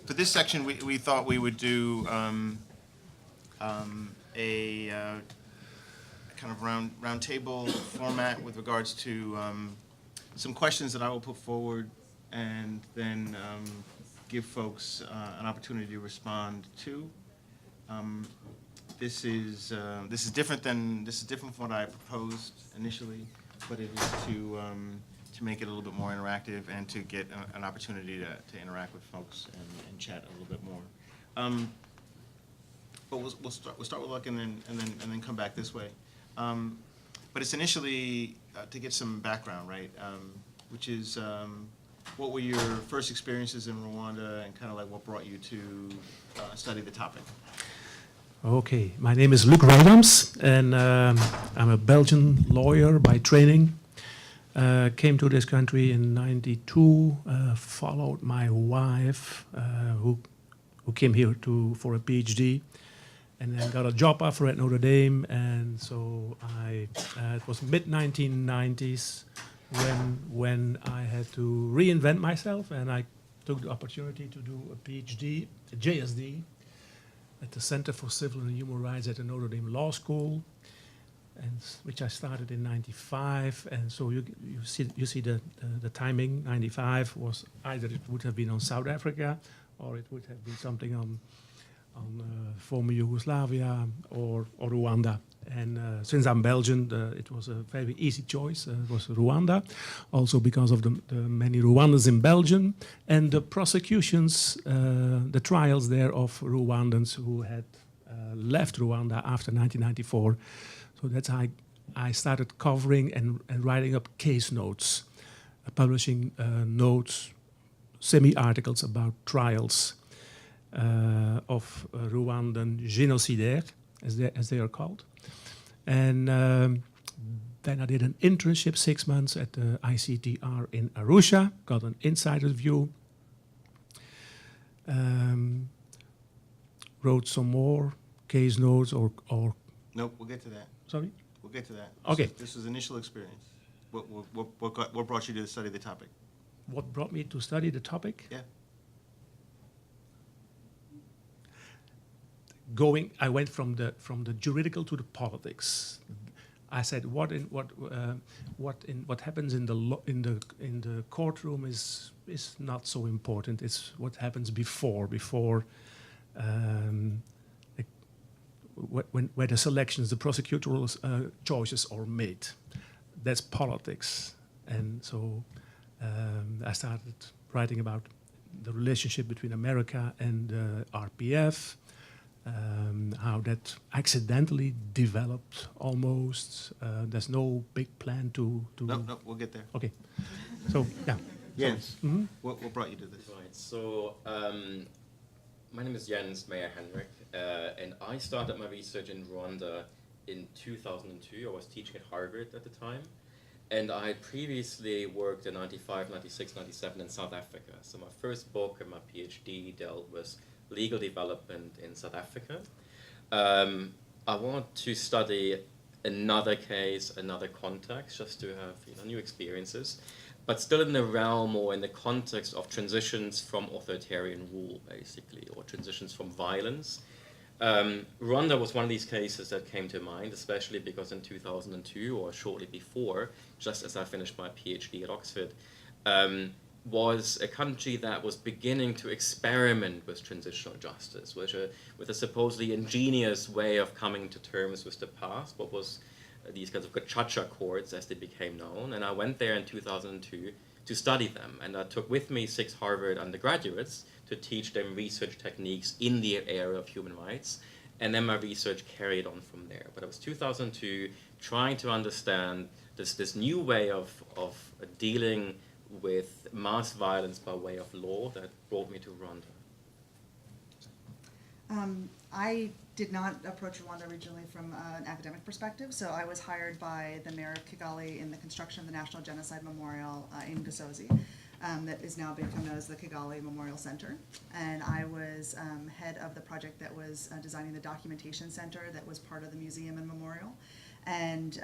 for this section, we thought we would do a kind of round table format with regards to some questions that I will put forward, and then give folks an opportunity to respond to. This is different from what I proposed initially, but it is to make it a little bit more interactive and to get an opportunity to interact with folks and chat a little bit more. But we'll start with Luc and then come back this way. But it's initially to get some background, right? Which is what were your first experiences in Rwanda, and kind of like what brought you to study the topic? Okay, my name is Luc Reydams, and I'm a Belgian lawyer by training. Came to this country in '92, followed my wife, who came here for a PhD, and then got a job offer at Notre Dame, and so it was mid-1990s when I had to reinvent myself, and I took the opportunity to do a PhD, a JSD, at the Center for Civil and Human Rights at the Notre Dame Law School, and which I started in '95. And so you see the timing. '95 was either it would have been on South Africa, or it would have been something on former Yugoslavia or Rwanda. And since I'm Belgian, it was a very easy choice. It was Rwanda, also because of the many Rwandans in Belgium and the prosecutions, the trials there of Rwandans who had left Rwanda after 1994. So that's how I started covering and writing up case notes, publishing notes, semi-articles about trials of Rwandan Genocide, as they are called. And then I did an internship 6 months at the ICTR in Arusha, got an insider's view, wrote some more case notes or Nope, we'll get to that. Sorry? We'll get to that. Okay. This was initial experience. What brought you to study the topic? What brought me to study the topic? Yeah. I went from the juridical to the politics. I said, what happens in the courtroom is not so important. It's what happens before where the selections, the prosecutorial choices are made. That's politics. And so I started writing about the relationship between America and RPF. How that accidentally developed almost. There's no big plan to. No, we'll get there. Okay. So, yeah. Jens, Mm-hmm. what brought you to this? Right. So, my name is Jens Meierhenrich, and I started my research in Rwanda in 2002. I was teaching at Harvard at the time, and I had previously worked in 95, 96, 97 in South Africa. So my first book and my PhD dealt with legal development in South Africa. I want to study another case, another context, just to have new experiences, but still in the realm or in the context of transitions from authoritarian rule, basically, or transitions from violence. Rwanda was one of these cases that came to mind, especially because in 2002, or shortly before, just as I finished my PhD at Oxford, was a country that was beginning to experiment with transitional justice, with a supposedly ingenious way of coming to terms with the past, what was these kinds of gacaca courts as they became known. And I went there in 2002 to study them, and I took with me 6 Harvard undergraduates to teach them research techniques in the area of human rights, and then my research carried on from there. But it was 2002, trying to understand this new way of dealing with mass violence by way of law that brought me to Rwanda. I did not approach Rwanda originally from an academic perspective, so I was hired by the mayor of Kigali in the construction of the National Genocide Memorial in Gisozi, that is now become known as the Kigali Memorial Center. And I was head of the project that was designing the documentation center that was part of the museum and memorial. And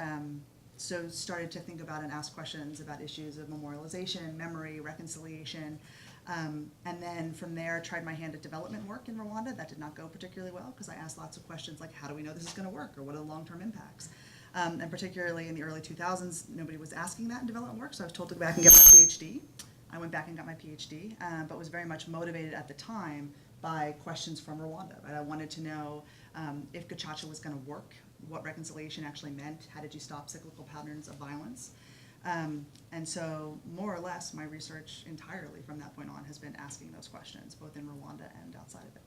so started to think about and ask questions about issues of memorialization, memory, reconciliation, And then from there, tried my hand at development work in Rwanda. That did not go particularly well because I asked lots of questions like, how do we know this is going to work, or what are the long-term impacts? And particularly in the early 2000s, nobody was asking that in development work, so I was told to go back and get my PhD. I went back and got my PhD, but was very much motivated at the time by questions from Rwanda. Right? I wanted to know if Gacaca was going to work, what reconciliation actually meant, how did you stop cyclical patterns of violence. And so, more or less, my research entirely from that point on has been asking those questions, both in Rwanda and outside of it.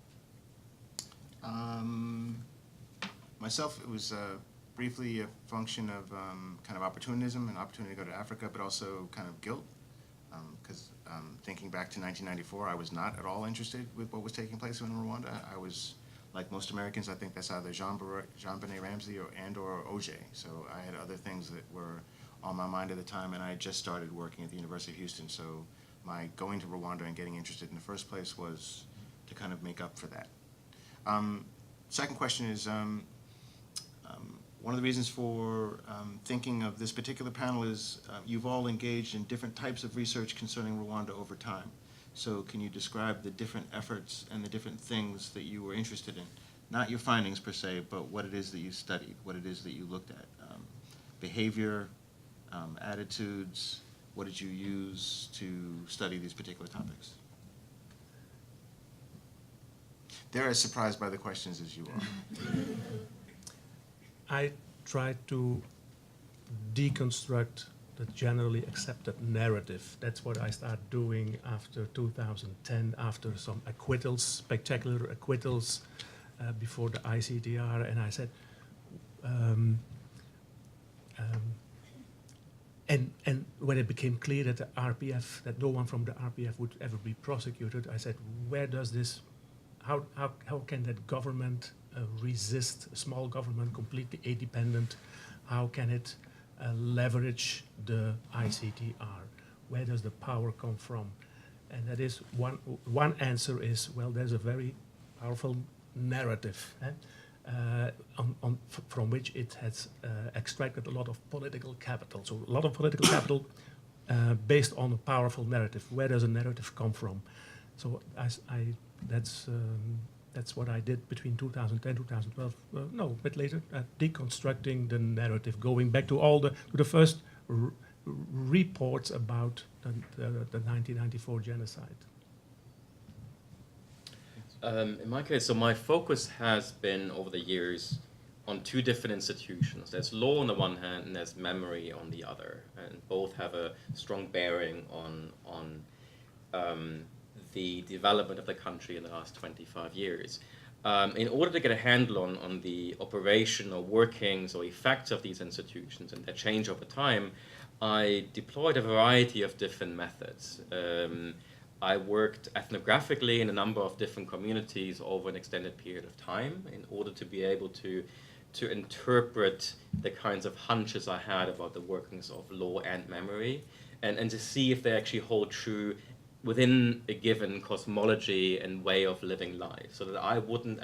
Myself, it was briefly a function of kind of opportunism, an opportunity to go to Africa, but also kind of guilt. Because thinking back to 1994, I was not at all interested with what was taking place in Rwanda. I was, like most Americans, I think that's either Jean-Benet Ramsey or OJ. So I had other things that were on my mind at the time, and I had just started working at the University of Houston. So my going to Rwanda and getting interested in the first place was to kind of make up for that. Second question is, one of the reasons for thinking of this particular panel is you've all engaged in different types of research concerning Rwanda over time. So can you describe the different efforts and the different things that you were interested in? Not your findings per se, but what it is that you studied, what it is that you looked at. Behavior, attitudes, what did you use to study these particular topics? They're as surprised by the questions as you are. I tried to deconstruct the generally accepted narrative. That's what I started doing after 2010, after some acquittals, spectacular acquittals before the ICTR, and I said, and when it became clear that the RPF, that no one from the RPF would ever be prosecuted, I said, where does this, how can that government resist, a small government, completely independent, how can it leverage the ICTR? Where does the power come from? And that is, one answer is, well, there's a very powerful narrative from which it has extracted a lot of political capital. So a lot of political capital based on a powerful narrative. Where does a narrative come from? So that's what I did between 2010 2012. No, a bit later, deconstructing the narrative, going back to all the first reports about the 1994 genocide. In my case, so my focus has been over the years on two different institutions. There's law on the one hand, and there's memory on the other, and both have a strong bearing on the development of the country in the last 25 years. In order to get a handle on the operational workings or effects of these institutions and their change over time, I deployed a variety of different methods. I worked ethnographically in a number of different communities over an extended period of time in order to be able to interpret the kinds of hunches I had about the workings of law and memory, and to see if they actually hold true within a given cosmology and way of living life, so that I wouldn't,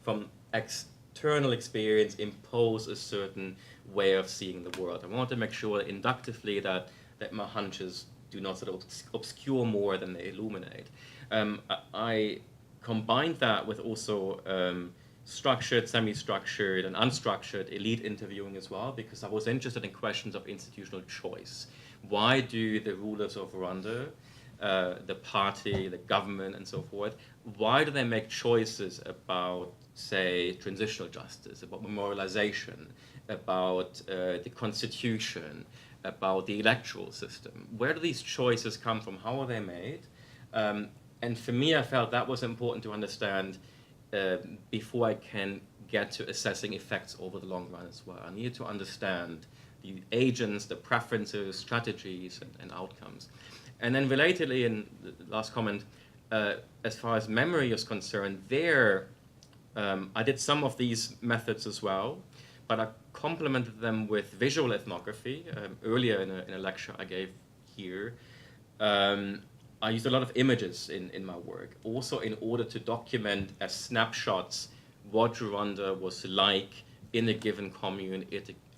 from external experience, impose a certain way of seeing the world. I wanted to make sure inductively that my hunches do not sort of obscure more than they illuminate. I combined that with also structured, semi-structured, and unstructured elite interviewing as well, because I was interested in questions of institutional choice. Why do the rulers of Rwanda, the party, the government, and so forth, why do they make choices about, say, transitional justice, about memorialization, about the constitution, about the electoral system? Where do these choices come from? How are they made? And for me, I felt that was important to understand before I can get to assessing effects over the long run as well. I needed to understand the agents, the preferences, strategies, and outcomes. And then relatedly, in the last comment, as far as memory is concerned, I did some of these methods as well, but I complemented them with visual ethnography. Earlier in a lecture I gave here, I used a lot of images in my work, also in order to document as snapshots what Rwanda was like in a given commune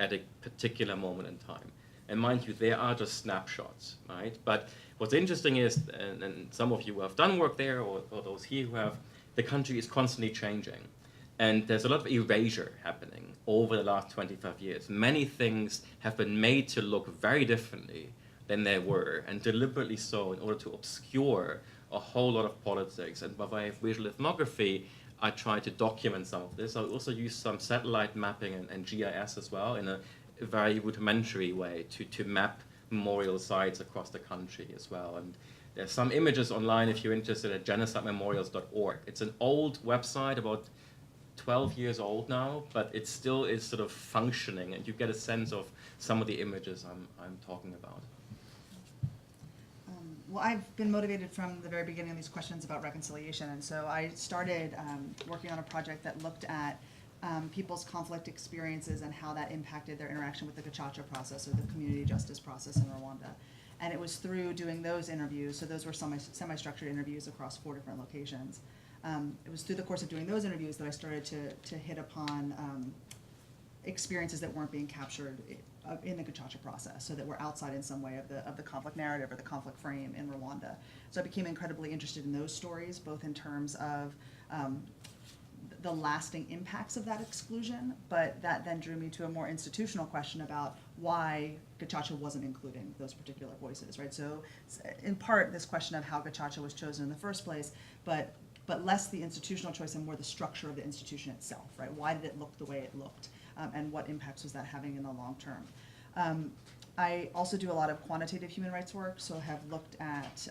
at a particular moment in time. And mind you, they are just snapshots, right? But what's interesting is, and some of you who have done work there, or those here who have, the country is constantly changing. And there's a lot of erasure happening over the last 25 years. Many things have been made to look very differently than they were, and deliberately so in order to obscure a whole lot of politics. And by way of visual ethnography, I try to document some of this. I also use some satellite mapping and GIS as well in a very rudimentary way to map memorial sites across the country as well. And there's some images online if you're interested at genocidememorials.org. It's an old website, about 12 years old now, but it still is sort of functioning, and you get a sense of some of the images I'm talking about. Well, I've been motivated from the very beginning of these questions about reconciliation, and so I started working on a project that looked at people's conflict experiences and how that impacted their interaction with the Gacaca process, or the community justice process in Rwanda. And it was through doing those interviews, so those were semi-structured interviews across 4 different locations. It was through the course of doing those interviews that I started to hit upon experiences that weren't being captured in the Gacaca process, so that were outside in some way of the conflict narrative or the conflict frame in Rwanda. So I became incredibly interested in those stories, both in terms of the lasting impacts of that exclusion, but that then drew me to a more institutional question about why Gacaca wasn't including those particular voices, right? So in part, this question of how Gacaca was chosen in the first place, but less the institutional choice and more the structure of the institution itself, right? Why did it look the way it looked? And what impacts was that having in the long term? I also do a lot of quantitative human rights work, so have looked at,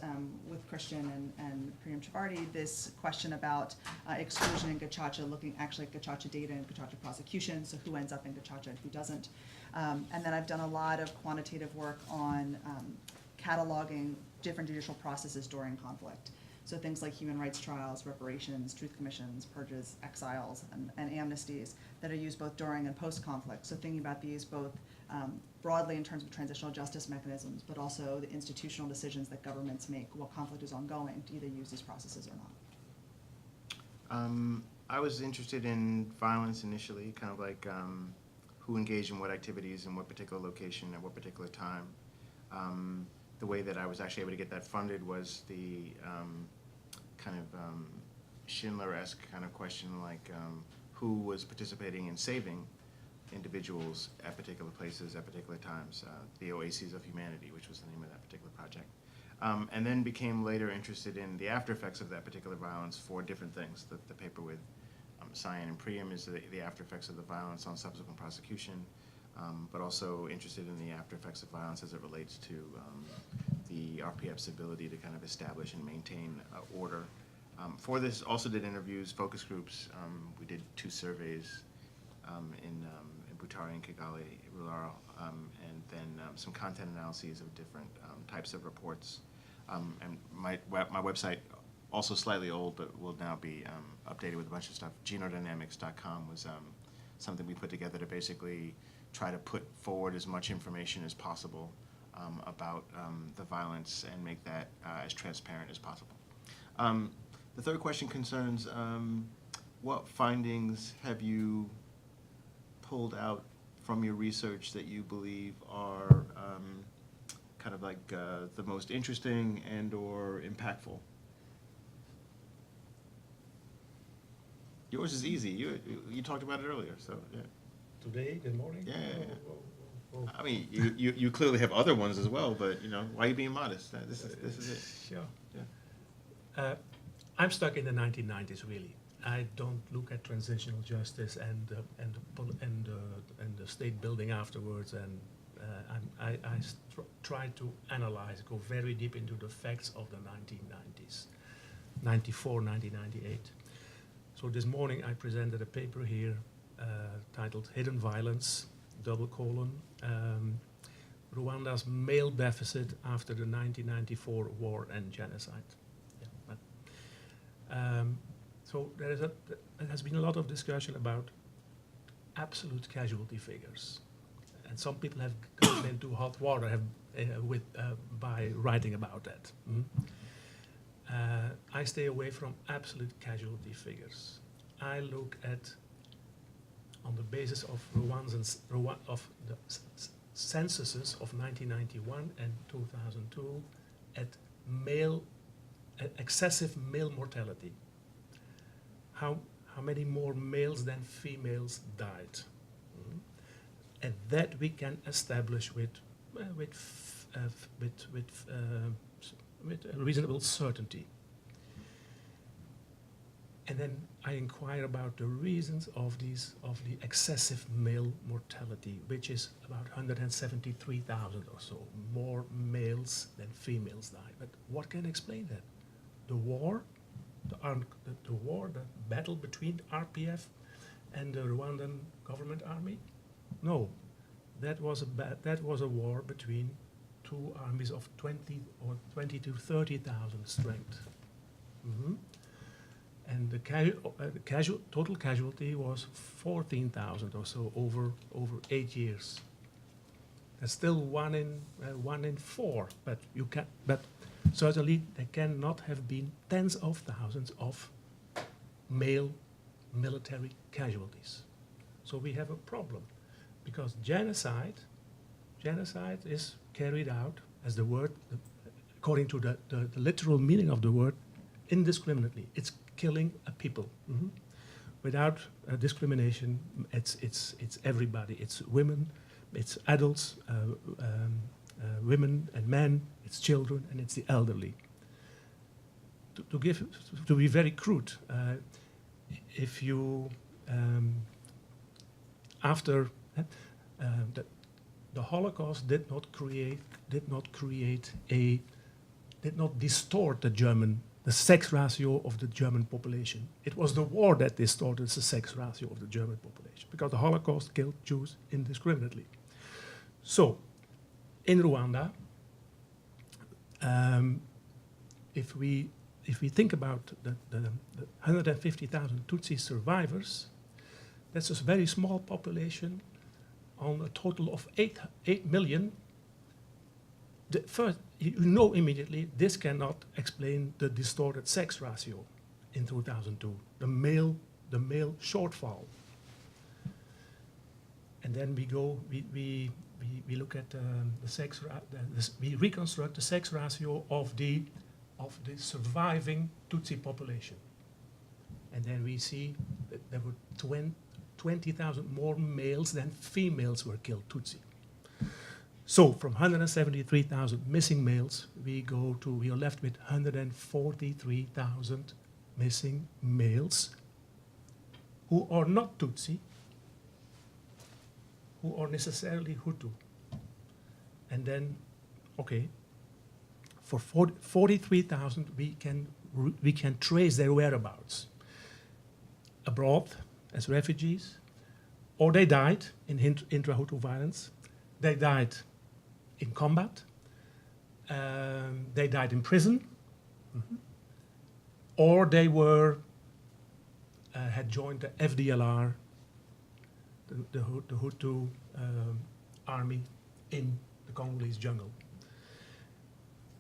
with Christian and Priyam Chavarty, this question about exclusion in Gacaca, looking actually at Gacaca data and Gacaca prosecution, so who ends up in Gacaca and who doesn't. And then I've done a lot of quantitative work on cataloging different judicial processes during conflict. So things like human rights trials, reparations, truth commissions, purges, exiles, and amnesties that are used both during and post-conflict. So thinking about these both broadly in terms of transitional justice mechanisms, but also the institutional decisions that governments make while conflict is ongoing to either use these processes or not. I was interested in violence initially, kind of like who engaged in what activities in what particular location at what particular time. The way that I was actually able to get that funded was the kind of Schindler-esque kind of question, like who was participating in saving individuals at particular places at particular times, the Oases of Humanity, which was the name of that particular project. And then became later interested in the after effects of that particular violence for different things. The paper with Cyanne and Priyam is the after effects of the violence on subsequent prosecution, but also interested in the after effects of violence as it relates to the RPF's ability to kind of establish and maintain order. For this, also did interviews, focus groups. We did 2 surveys in Butare and Kigali, Rural, and then some content analyses of different types of reports. And my website, also slightly old, but will now be updated with a bunch of stuff. Genodynamics.com was something we put together to basically try to put forward as much information as possible about the violence and make that as transparent as possible. The third question concerns what findings have you pulled out from your research that you believe are kind of like the most interesting and or impactful? Yours is easy. You talked about it earlier, so yeah. Today, this morning? Yeah. Oh. I mean, you clearly have other ones as well, but why are you being modest? This is it. Sure. Yeah. I'm stuck in the 1990s, really. I don't look at transitional justice and the state building afterwards, and I try to analyze, go very deep into the facts of the 1990s, 94, 1998. So this morning I presented a paper here titled Hidden Violence, : Rwanda's male deficit after the 1994 war and genocide. Yeah, so there has been a lot of discussion about absolute casualty figures, and some people have gotten into hot water by writing about that. I stay away from absolute casualty figures. I look at, on the basis of censuses of 1991 and 2002 at excessive male mortality. How many more males than females died? And that we can establish with a reasonable certainty. And then I inquire about the reasons of the excessive male mortality, which is about 173,000 or so, more males than females die. But what can explain that? The war, the battle between RPF and the Rwandan government army? No, that was a war between two armies of 20 to 30,000 strength. And the total casualty was 14,000 or so over 8 years. That's still one in four, but certainly there cannot have been tens of thousands of male military casualties. So we have a problem, because genocide is carried out, as the word, according to the literal meaning of the word, indiscriminately. It's killing a people without discrimination. It's everybody. It's women, it's adults, women and men. It's children, and it's the elderly. To be very crude, if you after the Holocaust did not distort the sex ratio of the German population. It was the war that distorted the sex ratio of the German population, because the Holocaust killed Jews indiscriminately. So, in Rwanda, if we think about the 150,000 Tutsi survivors, that's a very small population on a total of 8 million. First, you know immediately this cannot explain the distorted sex ratio in 2002, the male shortfall. And then we look at we reconstruct the sex ratio of the surviving Tutsi population, and then we see that there were 20,000 more males than females were killed Tutsi. So from 173,000 missing males, we are left with 143,000 missing males who are not Tutsi, who are necessarily Hutu. And then, okay, for 43,000 we can trace their whereabouts abroad as refugees, or they died in intra-Hutu violence. They died in combat, they died in prison, or they had joined the FDLR, the Hutu army in the Congolese jungle.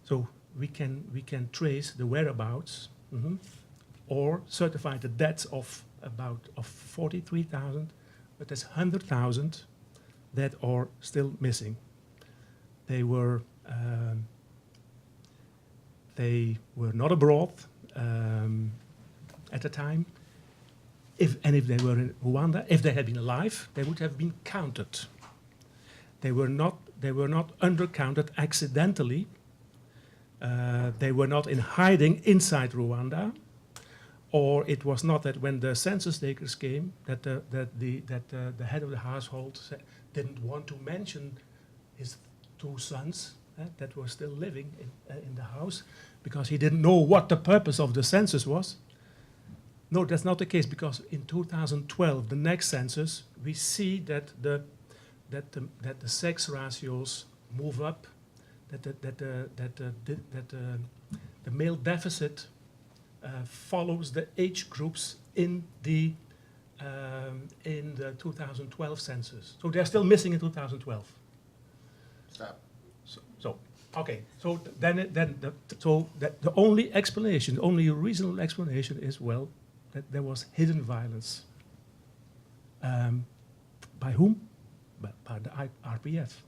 So we can trace the whereabouts or certify the deaths of 43,000, but there's 100,000 that are still missing. They were not abroad at the time. If they were in Rwanda, if they had been alive, they would have been counted. They were not undercounted accidentally. They were not in hiding inside Rwanda, or it was not that when the census takers came that the head of the household didn't want to mention his 2 sons that were still living in the house because he didn't know what the purpose of the census was. No, that's not the case, because in 2012, the next census, we see that the sex ratios move up, that the male deficit follows the age groups in the 2012 census. So they're still missing in 2012. Stop. So okay. So the only explanation, the only reasonable explanation is, well, that there was hidden violence. By whom? By the RPF.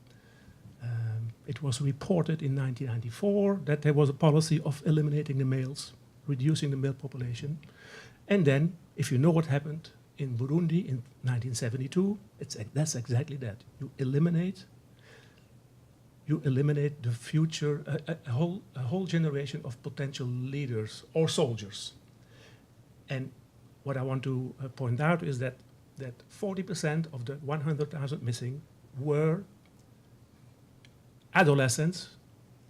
It was reported in 1994 that there was a policy of eliminating the males, reducing the male population. And then, if you know what happened in Burundi in 1972, that's exactly that. You eliminate the future, a whole generation of potential leaders or soldiers. And what I want to point out is that 40% of the 100,000 missing were adolescents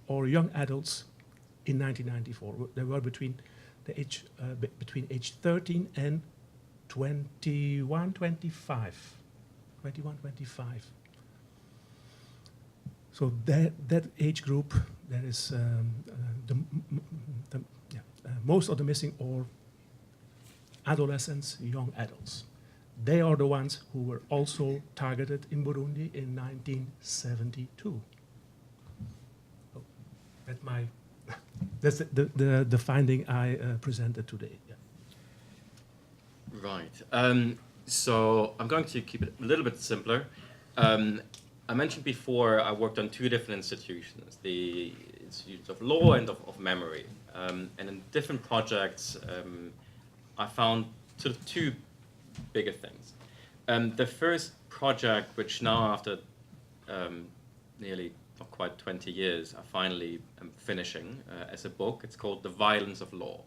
or young adults in 1994. They were between age 13 and 21, 25. So that age group, that is most of the missing are adolescents, young adults. They are the ones who were also targeted in Burundi in 1972. So that's the finding I presented today. Yeah. Right. So I'm going to keep it a little bit simpler. I mentioned before I worked on two different institutions, the Institutes of Law and of Memory. And in different projects, I found sort of two bigger things. The first project, which now after nearly not quite 20 years, I finally am finishing as a book. It's called The Violence of Law.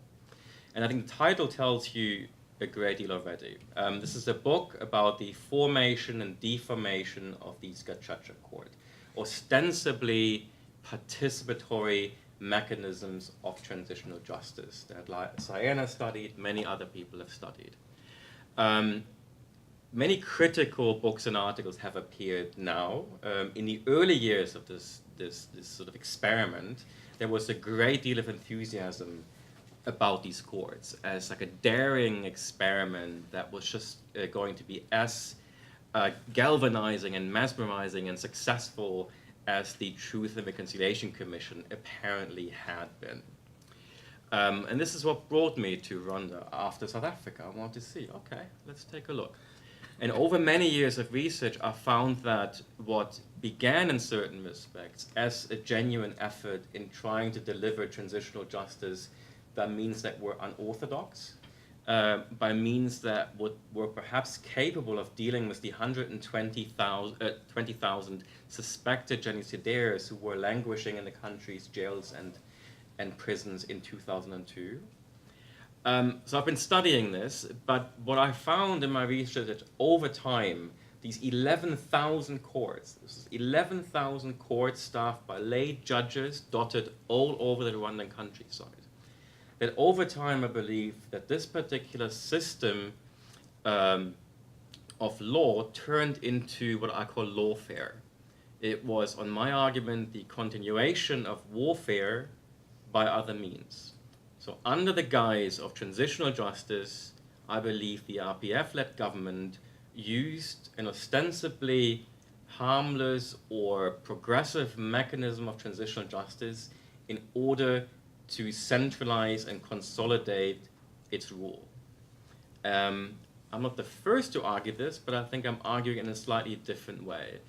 And I think the title tells you a great deal already. This is a book about the formation and deformation of the Gacaca court, ostensibly participatory mechanisms of transitional justice that Cyanne studied, many other people have studied. Many critical books and articles have appeared now. In the early years of this sort of experiment, there was a great deal of enthusiasm about these courts as like a daring experiment that was just going to be as galvanizing and mesmerizing and successful as the Truth and Reconciliation Commission apparently had been. And this is what brought me to Rwanda after South Africa. I wanted to see, okay, let's take a look. And over many years of research, I found that what began in certain respects as a genuine effort in trying to deliver transitional justice by means that were unorthodox, by means that were perhaps capable of dealing with the 120,000 suspected genocidaires who were languishing in the country's jails and prisons in 2002. So I've been studying this, but what I found in my research that over time, these 11,000 courts, this is 11,000 courts staffed by lay judges dotted all over the Rwandan countryside, that over time I believe that this particular system of law turned into what I call lawfare. It was, on my argument, the continuation of warfare by other means. So under the guise of transitional justice, I believe the RPF-led government used an ostensibly harmless or progressive mechanism of transitional justice in order to centralize and consolidate its rule. I'm not the first to argue this, but I think I'm arguing in a slightly different way.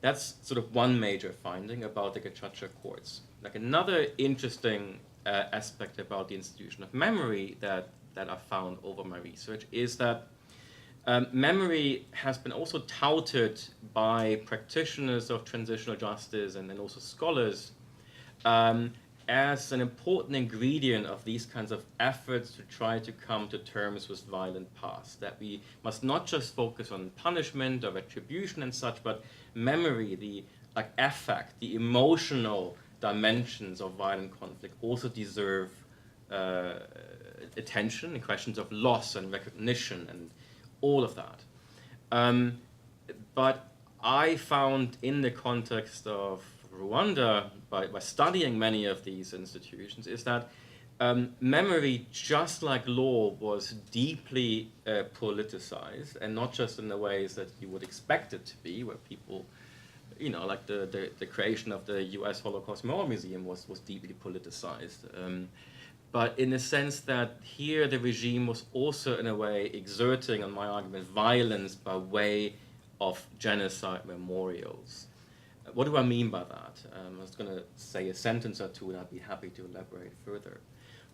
That's sort of one major finding about the Gacaca courts. Like another interesting aspect about the institution of memory that I found over my research is that memory has been also touted by practitioners of transitional justice and then also scholars as an important ingredient of these kinds of efforts to try to come to terms with violent past, that we must not just focus on punishment or retribution and such, but memory, the affect, the emotional dimensions of violent conflict also deserve attention in questions of loss and recognition and all of that. But I found in the context of Rwanda, by studying many of these institutions, is that memory, just like law, was deeply politicized, and not just in the ways that you would expect it to be, where people, you know, like the creation of the US Holocaust Memorial Museum was deeply politicized. But in the sense that here the regime was also, in a way, exerting, on my argument, violence by way of genocide memorials. What do I mean by that? I was going to say a sentence or two, and I'd be happy to elaborate further.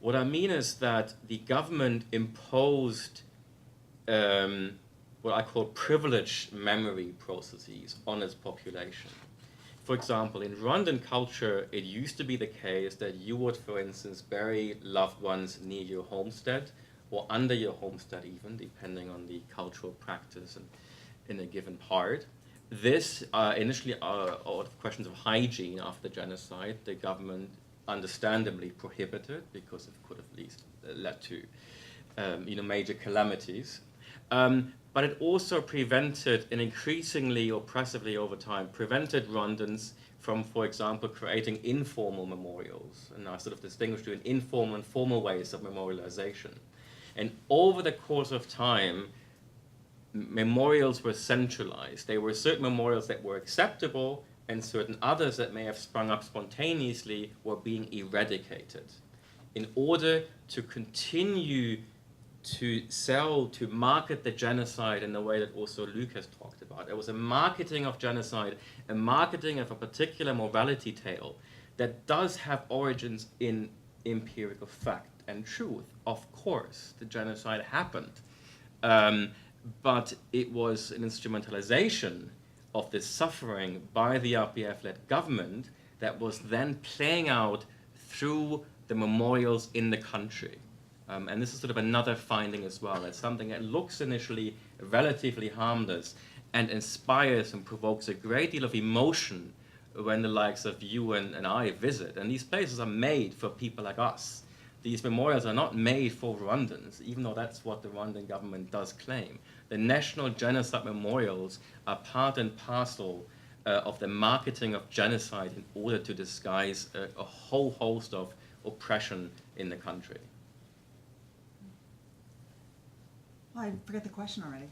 What I mean is that the government imposed what I call privileged memory processes on its population. For example, in Rwandan culture, it used to be the case that you would, for instance, bury loved ones near your homestead, or under your homestead even, depending on the cultural practice and in a given part. This initially out of questions of hygiene after the genocide, the government understandably prohibited because it could have at least led to major calamities. But it also prevented, and increasingly oppressively over time, prevented Rwandans from, for example, creating informal memorials. And I sort of distinguish between informal and formal ways of memorialization. And over the course of time, memorials were centralized. There were certain memorials that were acceptable, and certain others that may have sprung up spontaneously were being eradicated in order to continue to market the genocide in the way that also Luc has talked about. It was a marketing of genocide, a marketing of a particular morality tale that does have origins in empirical fact and truth. Of course, the genocide happened, but it was an instrumentalization of this suffering by the RPF-led government that was then playing out through the memorials in the country. And this is sort of another finding as well. It's something that looks initially relatively harmless and inspires and provokes a great deal of emotion when the likes of you and I visit. And these places are made for people like us. These memorials are not made for Rwandans, even though that's what the Rwandan government does claim. The national genocide memorials are part and parcel of the marketing of genocide in order to disguise a whole host of oppression in the country. Well, I forget the question already.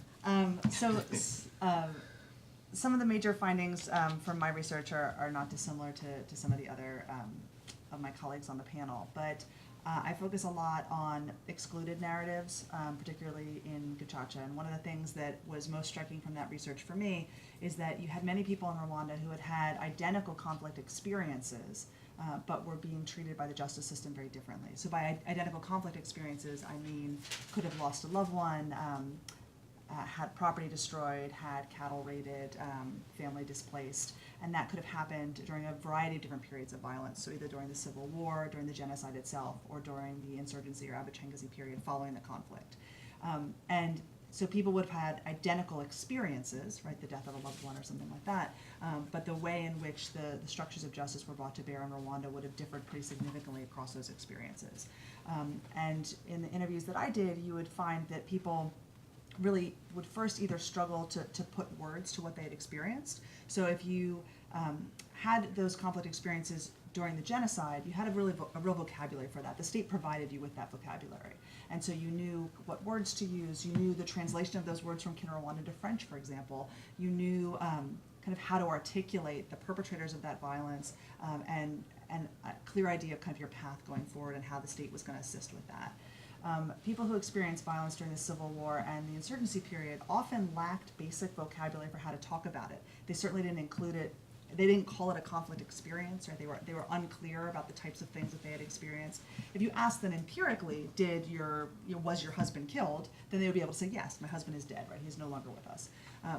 Some of the major findings from my research are not dissimilar to some of the other of my colleagues on the panel, but I focus a lot on excluded narratives, particularly in Gacaca. And one of the things that was most striking from that research for me is that you had many people in Rwanda who had had identical conflict experiences, but were being treated by the justice system very differently. So by identical conflict experiences, I mean could have lost a loved one, had property destroyed, had cattle raided, family displaced, and that could have happened during a variety of different periods of violence, so either during the Civil War, during the genocide itself, or during the insurgency or Abachengazi period following the conflict. And so people would have had identical experiences, right, the death of a loved one or something like that, but the way in which the structures of justice were brought to bear in Rwanda would have differed pretty significantly across those experiences. And in the interviews that I did, you would find that people really would first either struggle to put words to what they had experienced. So if you had those conflict experiences during the genocide, you had a real vocabulary for that. The state provided you with that vocabulary. And so you knew what words to use, you knew the translation of those words from Kinyarwanda to French, for example. You knew kind of how to articulate the perpetrators of that violence and a clear idea of kind of your path going forward and how the state was going to assist with that. People who experienced violence during the Civil War and the insurgency period often lacked basic vocabulary for how to talk about it. They certainly didn't include it. They didn't call it a conflict experience, right? They were unclear about the types of things that they had experienced. If you asked them empirically, was your husband killed? Then they would be able to say, yes, my husband is dead, right? He's no longer with us.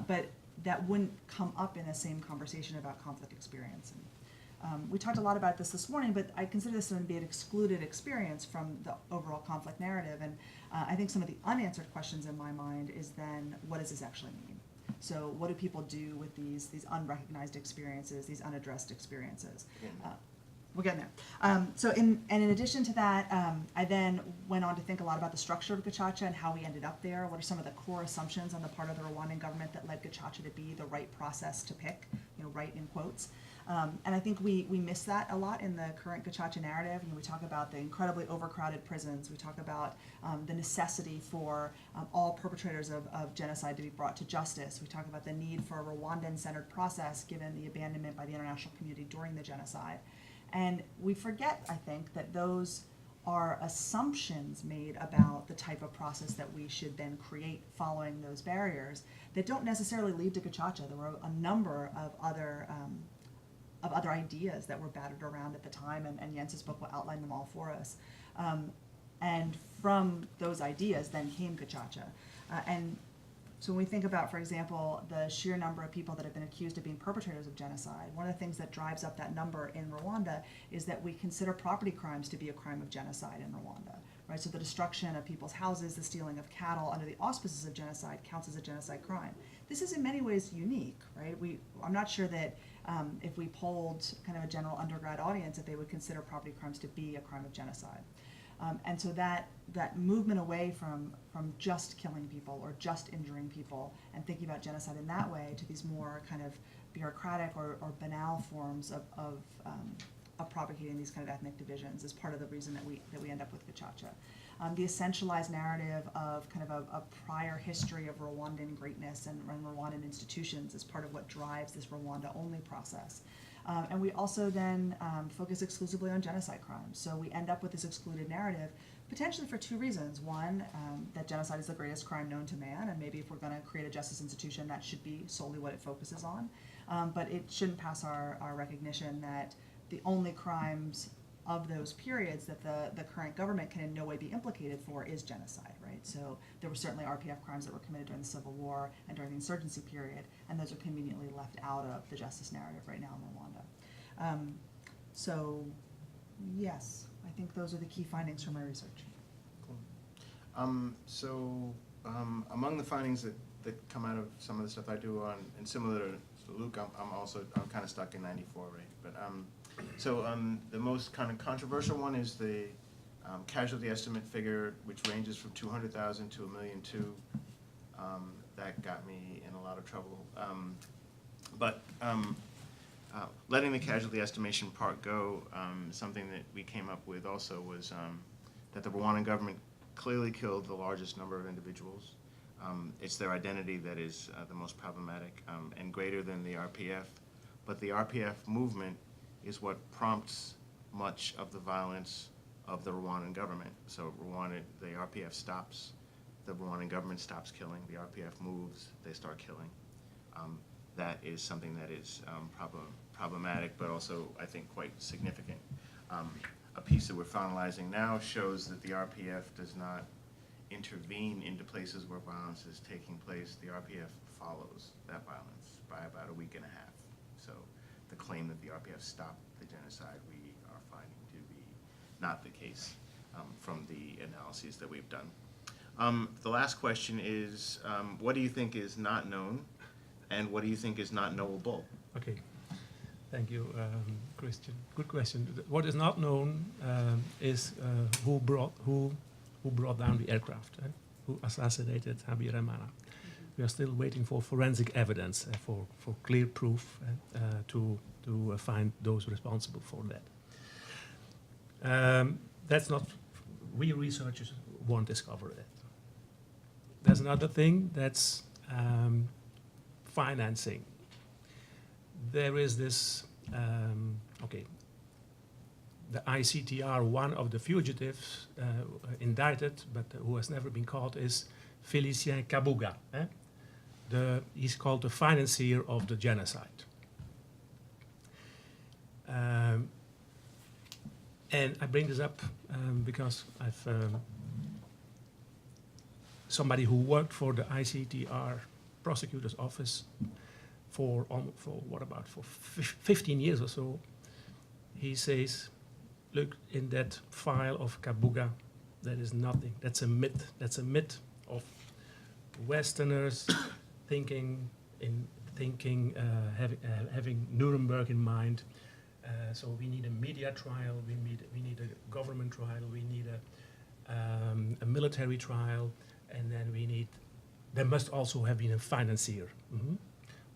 But that wouldn't come up in the same conversation about conflict experience. And, we talked a lot about this morning, but I consider this to be an excluded experience from the overall conflict narrative. And I think some of the unanswered questions in my mind is then, what does this actually mean? So what do people do with these unrecognized experiences, these unaddressed experiences? We're getting there. So in addition to that, I then went on to think a lot about the structure of Gacaca and how we ended up there. What are some of the core assumptions on the part of the Rwandan government that led Gacaca to be the right process to pick, right in quotes. And I think we miss that a lot in the current Gacaca narrative. We talk about the incredibly overcrowded prisons. We talk about the necessity for all perpetrators of genocide to be brought to justice. We talk about the need for a Rwandan-centered process given the abandonment by the international community during the genocide. And we forget, I think, that those are assumptions made about the type of process that we should then create following those barriers that don't necessarily lead to Gacaca. There were a number of other other ideas that were battered around at the time, and Jens's book will outline them all for us. And from those ideas then came Gacaca. And so when we think about, for example, the sheer number of people that have been accused of being perpetrators of genocide, one of the things that drives up that number in Rwanda is that we consider property crimes to be a crime of genocide in Rwanda, right? So the destruction of people's houses, the stealing of cattle under the auspices of genocide counts as a genocide crime. This is in many ways unique, right? I'm not sure that if we polled kind of a general undergrad audience, that they would consider property crimes to be a crime of genocide. And so that movement away from just killing people or just injuring people and thinking about genocide in that way to these more kind of bureaucratic or banal forms of propagating these kind of ethnic divisions is part of the reason that we end up with Gacaca. The essentialized narrative of kind of a prior history of Rwandan greatness and Rwandan institutions is part of what drives this Rwanda-only process. And we also then focus exclusively on genocide crimes. So we end up with this excluded narrative, potentially for two reasons. One, that genocide is the greatest crime known to man, and maybe if we're going to create a justice institution, that should be solely what it focuses on. But it shouldn't pass our recognition that the only crimes of those periods that the current government can in no way be implicated for is genocide, right? So there were certainly RPF crimes that were committed during the Civil War and during the insurgency period, and those are conveniently left out of the justice narrative right now in Rwanda. So yes, I think those are the key findings from my research. Cool. Among the findings that come out of some of the stuff I do on, and similar to Luc, I'm kind of stuck in 94, right? But the most kind of controversial one is the casualty estimate figure, which ranges from 200,000 to 1.2 million. That got me in a lot of trouble. Letting the casualty estimation part go, something that we came up with also was that the Rwandan government clearly killed the largest number of individuals. It's their identity that is the most problematic and greater than the RPF. But the RPF movement is what prompts much of the violence of the Rwandan government. So the RPF stops, the Rwandan government stops killing, the RPF moves, they start killing. That is something that is problematic, but also, I think, quite significant. A piece that we're finalizing now shows that the RPF does not intervene into places where violence is taking place. The RPF follows that violence by about a week and a half. So the claim that the RPF stopped the genocide, we are finding to be not the case from the analyses that we've done. The last question is, what do you think is not known, and what do you think is not knowable? Okay, thank you, Christian. Good question. What is not known is who brought down the aircraft, who assassinated Habyarimana. We are still waiting for forensic evidence, for clear proof to find those responsible for that. That's not, we researchers won't discover it. There's another thing, that's financing. There is this, the ICTR, one of the fugitives indicted, but who has never been caught, is Félicien Kabuga. He's called the financier of the genocide. And I bring this up because I've somebody who worked for the ICTR prosecutor's office for 15 years or so. He says, look, in that file of Kabuga, there is nothing. That's a myth. That's a myth of Westerners having Nuremberg in mind. So we need a media trial. We need a government trial. We need a military trial, and then there must also have been a financier. Mm-hmm.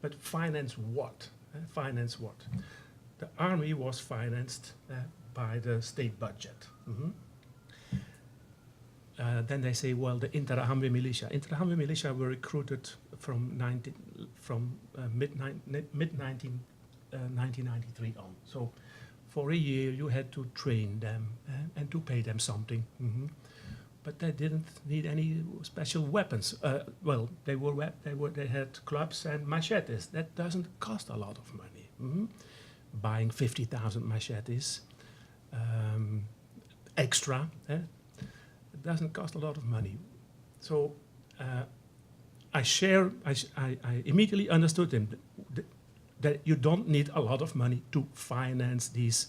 But finance what? Finance what? The army was financed by the state budget. Mm-hmm. Then they say, well, the Interahamwe militia. Interahamwe militia were recruited from mid-1993 on. So for a year you had to train them and to pay them something. Mm-hmm. But they didn't need any special weapons. Well, they had clubs and machetes. That doesn't cost a lot of money. Mm-hmm. buying 50,000 machetes extra. It doesn't cost a lot of money. So I immediately understood him that you don't need a lot of money to finance these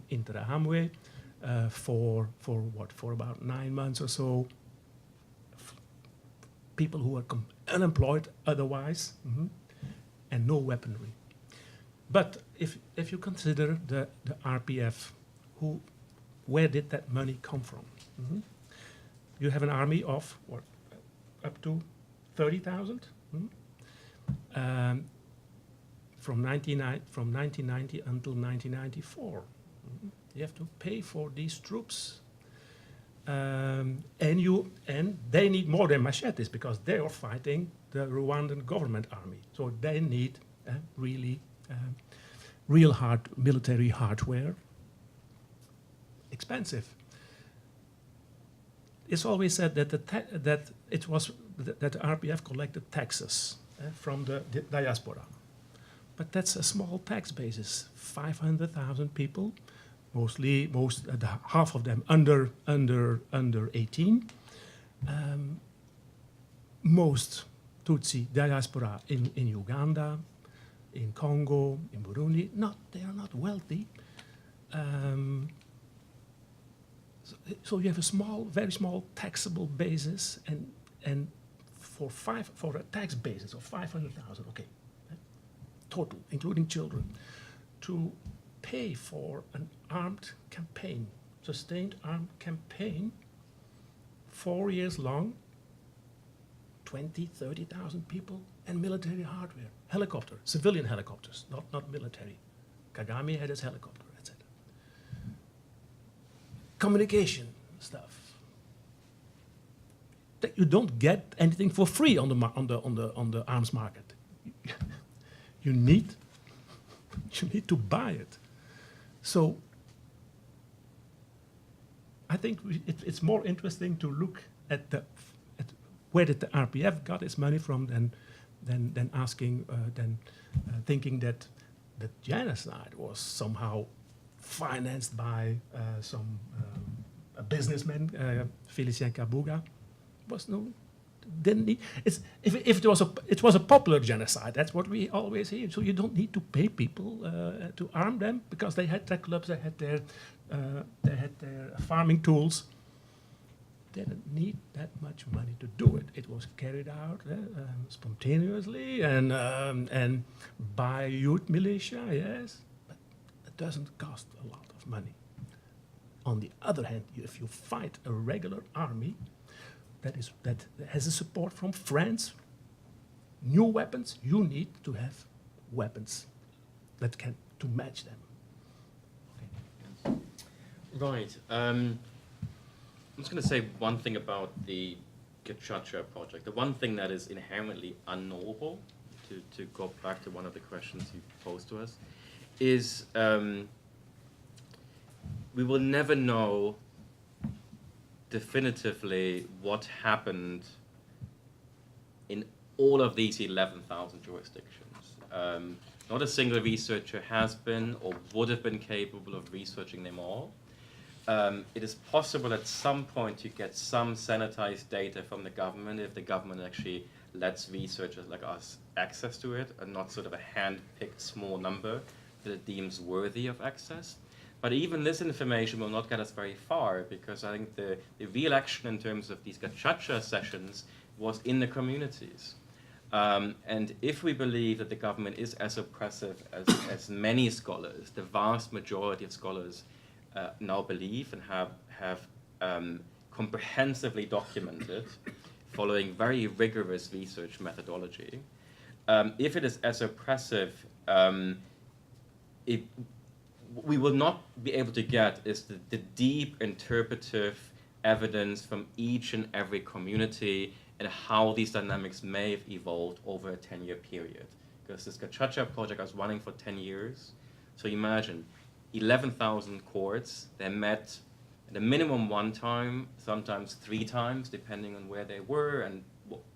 inter-Amwe for about 9 months or so. People who are unemployed otherwise, and no weaponry. But if you consider the RPF, where did that money come from? You have an army of up to 30,000 from 1990 until 1994. You have to pay for these troops. And they need more than machetes because they are fighting the Rwandan government army. So they need really real hard military hardware. Expensive. It's always said that the RPF collected taxes from the diaspora, but that's a small tax basis. 500,000 people. Half of them under 18. Most Tutsi diaspora in Uganda, in Congo, in Burundi. They are not wealthy. So you have a very small taxable basis, and for a tax basis of 500,000, okay, total, including children, to pay for an armed campaign, sustained armed campaign, 4 years long, 20, 30,000 people, and military hardware, helicopter, civilian helicopters, not military. Kagame had his helicopter, etc. Communication stuff. That you don't get anything for free on the arms market. You need to buy it. So I think it's more interesting to look at where did the RPF got its money from than thinking that the genocide was somehow financed by a businessman, Félicien Kabuga. Didn't need. If it was a popular genocide, that's what we always hear. So you don't need to pay people to arm them because they had their clubs, they had their farming tools. They didn't need that much money to do it. It was carried out spontaneously and by youth militia, yes, but it doesn't cost a lot of money. On the other hand, if you fight a regular army that has a support from France, new weapons, you need to have weapons to match them. Okay. Right. I'm just going to say one thing about the Gachacha project. The one thing that is inherently unknowable, to go back to one of the questions you posed to us, is we will never know definitively what happened in all of these 11,000 jurisdictions. Not a single researcher has been or would have been capable of researching them all. It is possible at some point to get some sanitized data from the government if the government actually lets researchers like us access to it and not sort of a hand-picked small number that it deems worthy of access. But even this information will not get us very far because I think the real action in terms of these Gachacha sessions was in the communities. And if we believe that the government is as oppressive as many scholars, the vast majority of scholars now believe and have comprehensively documented, following very rigorous research methodology, if it is as oppressive, we will not be able to get is the deep interpretive evidence from each and every community and how these dynamics may have evolved over a 10-year period. Because this Gachacha project was running for 10 years. So imagine 11,000 courts, they met at a minimum one time, sometimes 3 times, depending on where they were and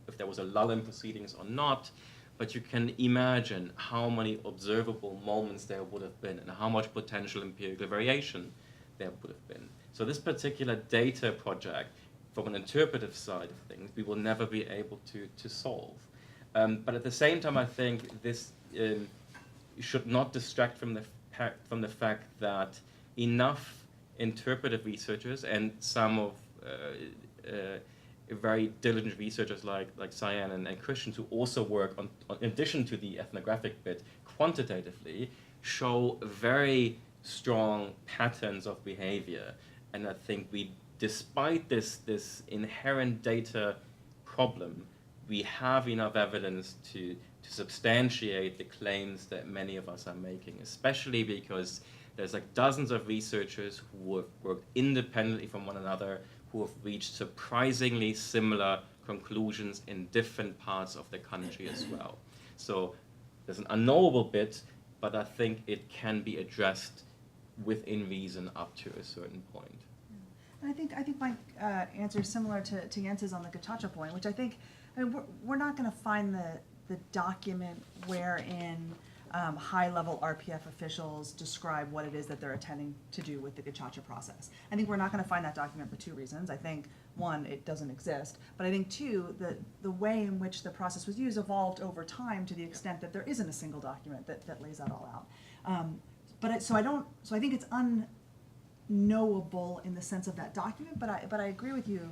if there was a lull in proceedings or not. but you can imagine how many observable moments there would have been and how much potential empirical variation there would have been. So this particular data project, from an interpretive side of things, we will never be able to solve. But at the same time, I think this should not distract from the fact that enough interpretive researchers and some of very diligent researchers like Cyanne and Christian, who also work on, in addition to the ethnographic bit, quantitatively, show very strong patterns of behavior. And I think we, despite this inherent data problem, we have enough evidence to substantiate the claims that many of us are making, especially because there's like dozens of researchers who have worked independently from one another, who have reached surprisingly similar conclusions in different parts of the country as well. So there's an unknowable bit, but I think it can be addressed within reason up to a certain point. And I think my answer is similar to Jens's on the Gacaca point, which I mean, we're not going to find the document wherein high-level RPF officials describe what it is that they're intending to do with the Gacaca process. I think we're not going to find that document for two reasons. I think, one, it doesn't exist, but I think, two, the way in which the process was used evolved over time to the extent that there isn't a single document that lays that all out. So I think it's unknowable in the sense of that document, but I agree with you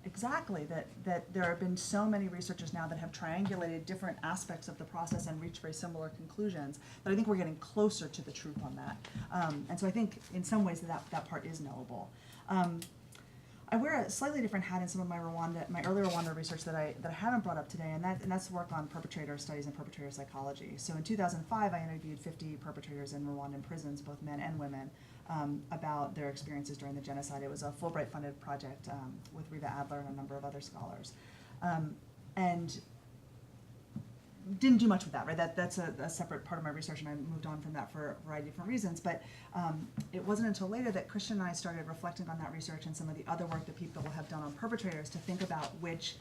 exactly that there have been so many researchers now that have triangulated different aspects of the process and reached very similar conclusions that I think we're getting closer to the truth on that. And so I think in some ways that part is knowable. I wear a slightly different hat in some of my early Rwanda research that I haven't brought up today, and that's work on perpetrator studies and perpetrator psychology. So in 2005, I interviewed 50 perpetrators in Rwandan prisons, both men and women, about their experiences during the genocide. It was a Fulbright-funded project with Riva Adler and a number of other scholars. And didn't do much with that, right? That's a separate part of my research, and I moved on from that for a variety of different reasons. But it wasn't until later that Christian and I started reflecting on that research and some of the other work that people have done on perpetrators to think about which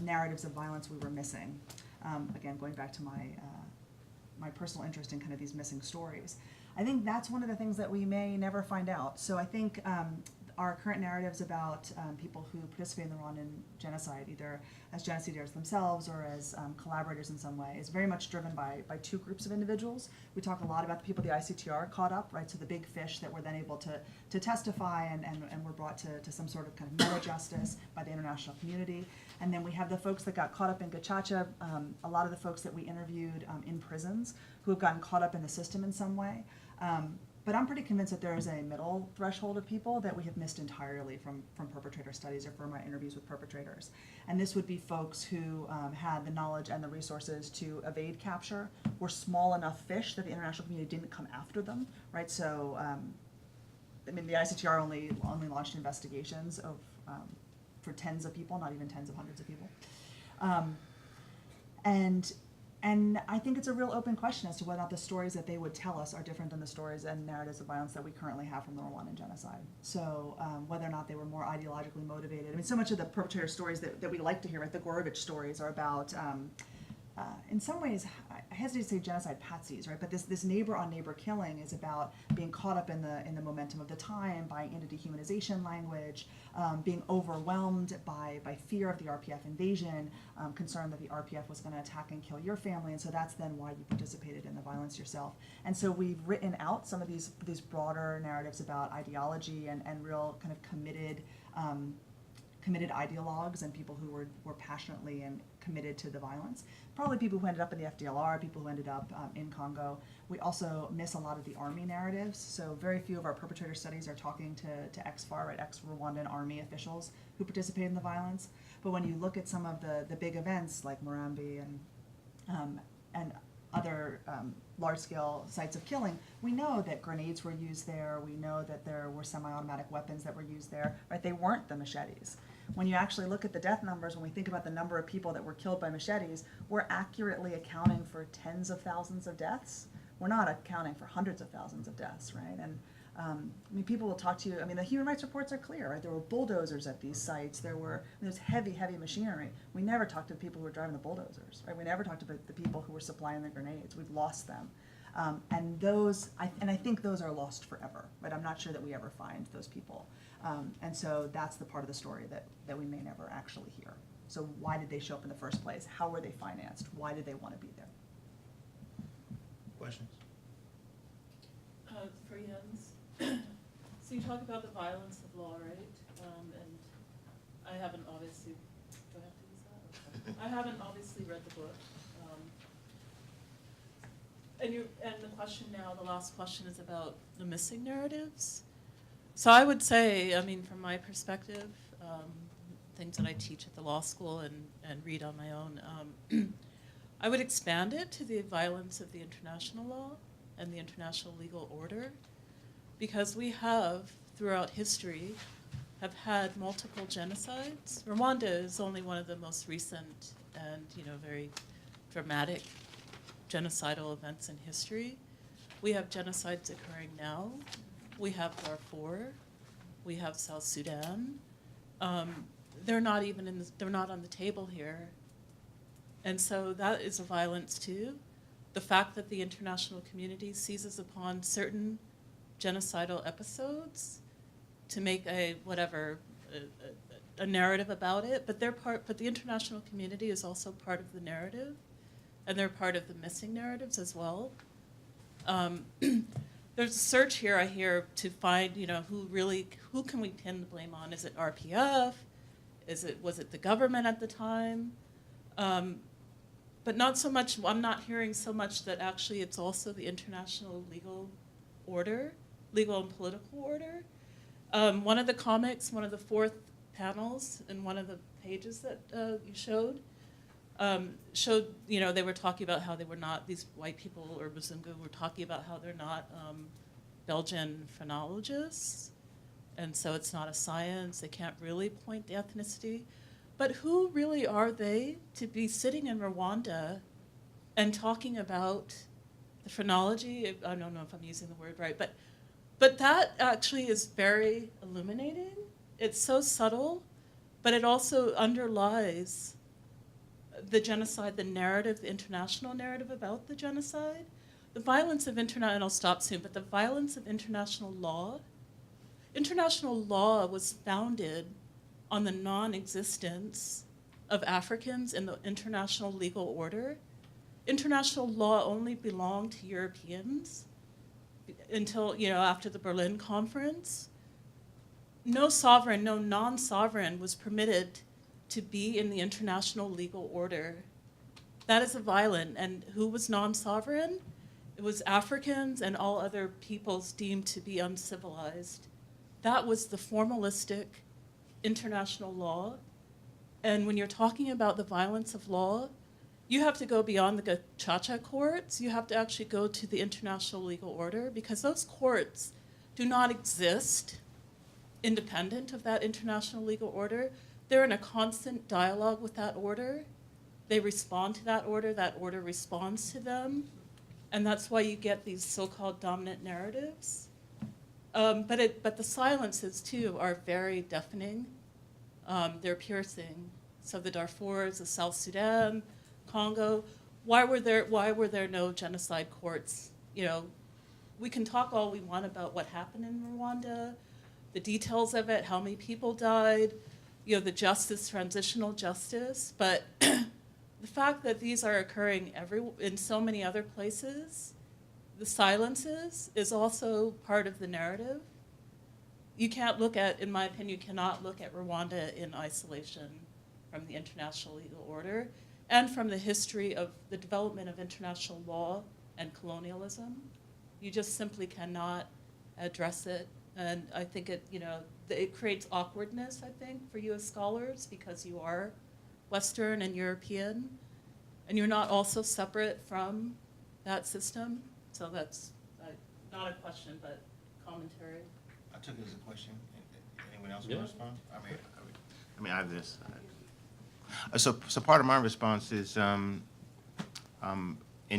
narratives of violence we were missing. Again, going back to my personal interest in kind of these missing stories. I think that's one of the things that we may never find out. So I think our current narratives about people who participate in the Rwandan genocide, either as genocidaires themselves or as collaborators in some way, is very much driven by two groups of individuals. We talk a lot about the people the ICTR caught up, right? So the big fish that were then able to testify and were brought to some sort of kind of meta justice by the international community. And then we have the folks that got caught up in Gacaca, a lot of the folks that we interviewed in prisons who have gotten caught up in the system in some way. But I'm pretty convinced that there is a middle threshold of people that we have missed entirely from perpetrator studies or from my interviews with perpetrators. And this would be folks who had the knowledge and the resources to evade capture, were small enough fish that the international community didn't come after them, right? So, I mean, the ICTR only launched investigations for tens of people, not even tens of hundreds of people. And I think it's a real open question as to whether or not the stories that they would tell us are different than the stories and narratives of violence that we currently have from the Rwandan genocide. So whether or not they were more ideologically motivated. I mean, so much of the perpetrator stories that we like to hear, right, the Gorovich stories, are about, in some ways, I hesitate to say genocide patsies, right? But this neighbor-on-neighbor killing is about being caught up in the momentum of the time, buying into dehumanization language, being overwhelmed by fear of the RPF invasion, concerned that the RPF was going to attack and kill your family, and so that's then why you participated in the violence yourself. And so we've written out some of these broader narratives about ideology and real kind of committed ideologues and people who were passionately and committed to the violence. Probably people who ended up in the FDLR, people who ended up in Congo. We also miss a lot of the army narratives. So very few of our perpetrator studies are talking to ex-FAR, right, ex-Rwandan army officials who participated in the violence. But when you look at some of the big events like Murambi and other large-scale sites of killing, we know that grenades were used there. We know that there were semi-automatic weapons that were used there. Right? They weren't the machetes. When you actually look at the death numbers, when we think about the number of people that were killed by machetes, we're accurately accounting for tens of thousands of deaths. We're not accounting for hundreds of thousands of deaths, right? I mean, people will talk to you, I mean, the human rights reports are clear, right? There were bulldozers at these sites, there's heavy, heavy machinery. We never talked to the people who were driving the bulldozers, right? We never talked to the people who were supplying the grenades. We've lost them. And I think those are lost forever, right? I'm not sure that we ever find those people. And so that's the part of the story that we may never actually hear. So why did they show up in the first place? How were they financed? Why did they want to be there? Questions? For Jens, so you talk about the violence of law, right? And I haven't obviously, do I have to use that? Okay. I haven't obviously read the book. And the question now, the last question is about the missing narratives. So I would say, I mean, from my perspective, things that I teach at the law school and read on my own, I would expand it to the violence of the international law and the international legal order, because we have, throughout history, have had multiple genocides. Rwanda is only one of the most recent and, very dramatic genocidal events in history. We have genocides occurring now. We have Darfur. We have South Sudan. They're not even they're not on the table here. And so that is a violence too. The fact that the international community seizes upon certain genocidal episodes to make a narrative about it, but the international community is also part of the narrative, and they're part of the missing narratives as well. There's a search here, I hear, to find, who can we pin the blame on? Is it RPF? Was it the government at the time? But not so much, I'm not hearing so much that actually it's also the international legal order, legal and political order. One of the comics, one of the fourth panels in one of the pages that you showed, they were talking about how they were not, these white people or Mzungu were talking about how they're not Belgian phrenologists, and so it's not a science, they can't really point to ethnicity. But who really are they to be sitting in Rwanda and talking about the phrenology? I don't know if I'm using the word right, but that actually is very illuminating. It's so subtle, but it also underlies the genocide, the narrative, the international narrative about the genocide. The violence of and I'll stop soon, but the violence of international law was founded on the non-existence of Africans in the international legal order. International law only belonged to Europeans until, after the Berlin Conference. No sovereign, no non-sovereign was permitted to be in the international legal order. That is a violent, and who was non-sovereign? It was Africans and all other peoples deemed to be uncivilized. That was the formalistic international law. And when you're talking about the violence of law, you have to go beyond the Gacaca courts. You have to actually go to the international legal order, because those courts do not exist independent of that international legal order. They're in a constant dialogue with that order. They respond to that order responds to them. And that's why you get these so-called dominant narratives. But the silences, too, are very deafening. They're piercing. So the Darfurs, the South Sudan, Congo, why were there no genocide courts? We can talk all we want about what happened in Rwanda, the details of it, how many people died, the justice, transitional justice, but the fact that these are occurring in so many other places, the silences is also part of the narrative. You can't look at, in my opinion, you cannot look at Rwanda in isolation from the international legal order and from the history of the development of international law and colonialism. You just simply cannot address it. And I think it creates awkwardness, I think, for you as scholars, because you are Western and European, and you're not also separate from that system. So that's not a question, but commentary. I took it as a question. Anyone else Yeah. want to respond? I mean, I have this. So part of my response is, in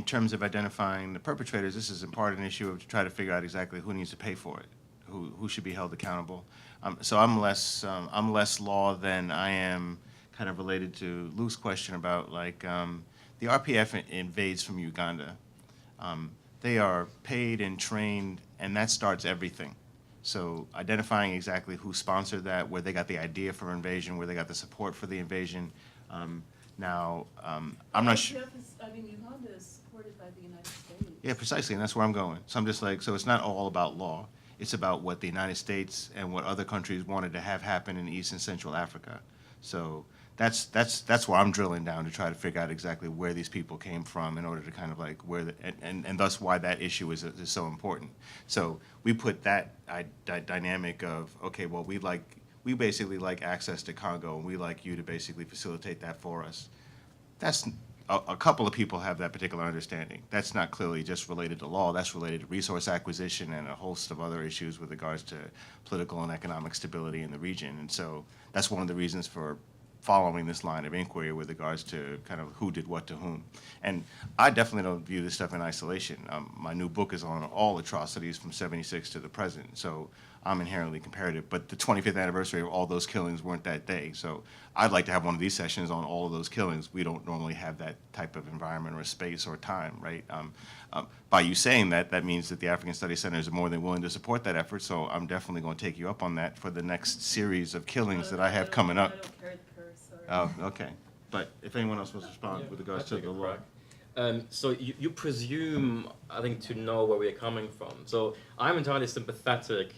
terms of identifying the perpetrators, this is in part an issue of to try to figure out exactly who needs to pay for it. who should be held accountable. So I'm less law than I am kind of related to Luc's question about like the RPF invades from Uganda. They are paid and trained, and that starts everything. So identifying exactly who sponsored that, where they got the idea for invasion, where they got the support for the invasion. I'm not sure. Uganda is supported by the United States. Yeah, precisely, and that's where I'm going. So I'm just like, so it's not all about law. It's about what the United States and what other countries wanted to have happen in East and Central Africa. So that's where I'm drilling down to try to figure out exactly where these people came from in order to kind of like and thus why that issue is so important. So we put that dynamic of, okay, well, we basically like access to Congo, and we like you to basically facilitate that for us. That's a couple of people have that particular understanding. That's not clearly just related to law. That's related to resource acquisition and a host of other issues with regards to political and economic stability in the region. And so that's one of the reasons for following this line of inquiry with regards to kind of who did what to whom. And I definitely don't view this stuff in isolation. My new book is on all atrocities from '76 to the present, so I'm inherently comparative. But the 25th anniversary of all those killings weren't that day, so I'd like to have one of these sessions on all of those killings. We don't normally have that type of environment or space or time, right? By you saying that, that means that the African Studies Centers are more than willing to support that effort, so I'm definitely going to take you up on that for the next series of killings that I have coming up. I don't carry the purse, sorry. Oh, okay. But if anyone else wants to respond with regards to the law. So you presume, I think, to know where we're coming from. So I'm entirely sympathetic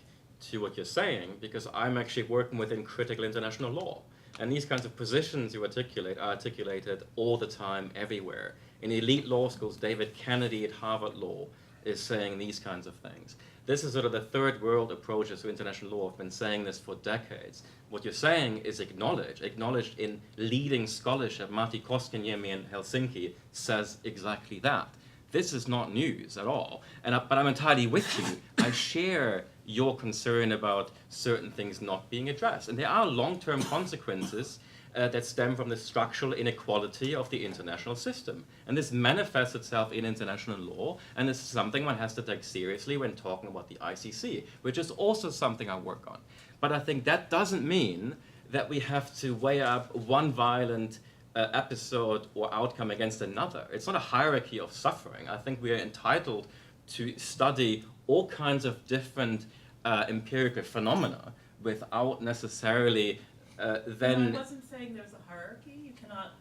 to what you're saying because I'm actually working within critical international law. And these kinds of positions you articulate are articulated all the time, everywhere. In elite law schools, David Kennedy at Harvard Law is saying these kinds of things. This is sort of the third world approaches to international law. I've been saying this for decades. What you're saying is acknowledged in leading scholarship. Matti Koskiniemi in Helsinki says exactly that. This is not news at all. But I'm entirely with you. I share your concern about certain things not being addressed. And there are long-term consequences that stem from the structural inequality of the international system. And this manifests itself in international law, and this is something one has to take seriously when talking about the ICC, which is also something I work on. But I think that doesn't mean that we have to weigh up one violent episode or outcome against another. It's not a hierarchy of suffering. I think we are entitled to study all kinds of different empirical phenomena without necessarily then... No, I wasn't saying there's a hierarchy. You cannot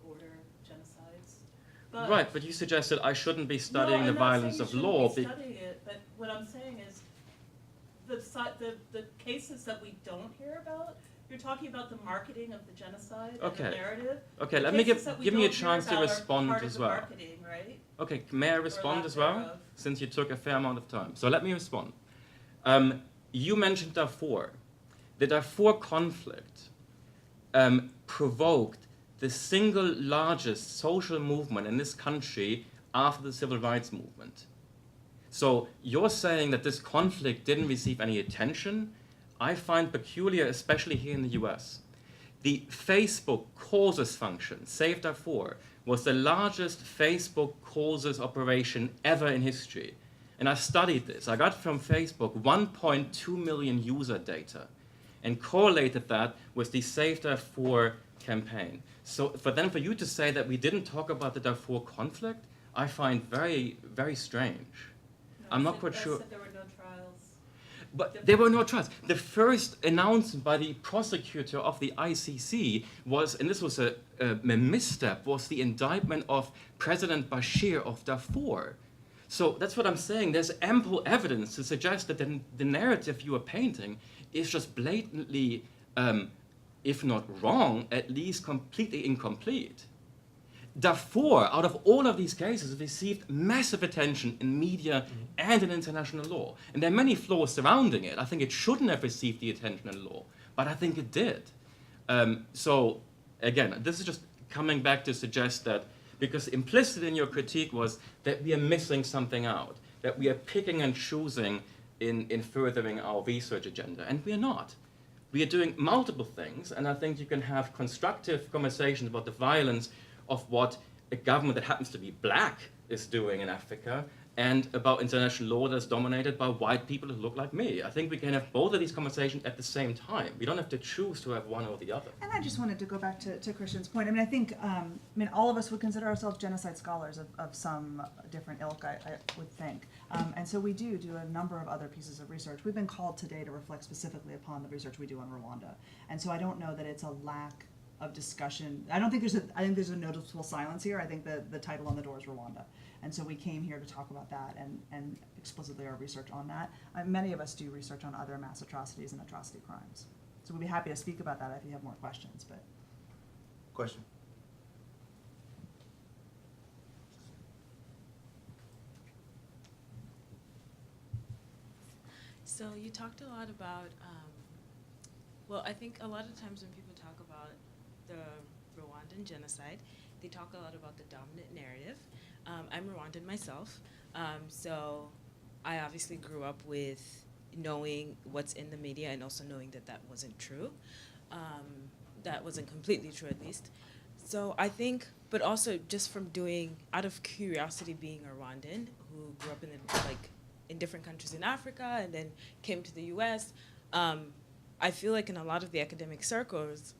order genocides. But right, but you suggested I shouldn't be studying the violence of law. Studying it, but what I'm saying is the cases that we don't hear about. You're talking about the marketing of the genocide and the narrative. Okay, let me give me a chance to respond as well. Marketing, right? Okay, may I respond as well? Thereof. Since you took a fair amount of time. So let me respond. You mentioned Darfur. The Darfur conflict provoked the single largest social movement in this country after the civil rights movement. So you're saying that this conflict didn't receive any attention? I find peculiar, especially here in the US. The Facebook causes function, Save Darfur, was the largest Facebook causes operation ever in history. And I studied this. I got from Facebook 1.2 million user data and correlated that with the Save Darfur campaign. So for you to say that we didn't talk about the Darfur conflict, I find very, very strange. I'm not quite sure. There were no trials. But there were no trials. The first announcement by the prosecutor of the ICC was, and this was a misstep, was the indictment of President Bashir of Darfur. So that's what I'm saying. There's ample evidence to suggest that the narrative you are painting is just blatantly, if not wrong, at least completely incomplete. Darfur, out of all of these cases, received massive attention in media and in international law. And there are many flaws surrounding it. I think it shouldn't have received the attention in law, but I think it did. So, again, this is just coming back to suggest that, because implicit in your critique was that we are missing something out, that we are picking and choosing in furthering our research agenda, and we are not. We are doing multiple things, and I think you can have constructive conversations about the violence of what a government that happens to be black is doing in Africa, and about international law that's dominated by white people who look like me. I think we can have both of these conversations at the same time. We don't have to choose to have one or the other. And I just wanted to go back to Christian's point. I mean, I think, all of us would consider ourselves genocide scholars of some different ilk, I would think. And so we do a number of other pieces of research. We've been called today to reflect specifically upon the research we do on Rwanda. And so I don't know that it's a lack of discussion. I think there's a noticeable silence here. I think that the title on the door is Rwanda. And so we came here to talk about that and explicitly our research on that. Many of us do research on other mass atrocities and atrocity crimes. So we'd be happy to speak about that if you have more questions, but. Question? So you talked a lot about, well, I think a lot of times when people talk about the Rwandan genocide, they talk a lot about the dominant narrative. I'm Rwandan myself, so I obviously grew up with knowing what's in the media and also knowing that that wasn't true. That wasn't completely true, at least. So I think, but also just from doing, out of curiosity, being a Rwandan who grew up in different countries in Africa and then came to the U.S., I feel like in a lot of the academic circles,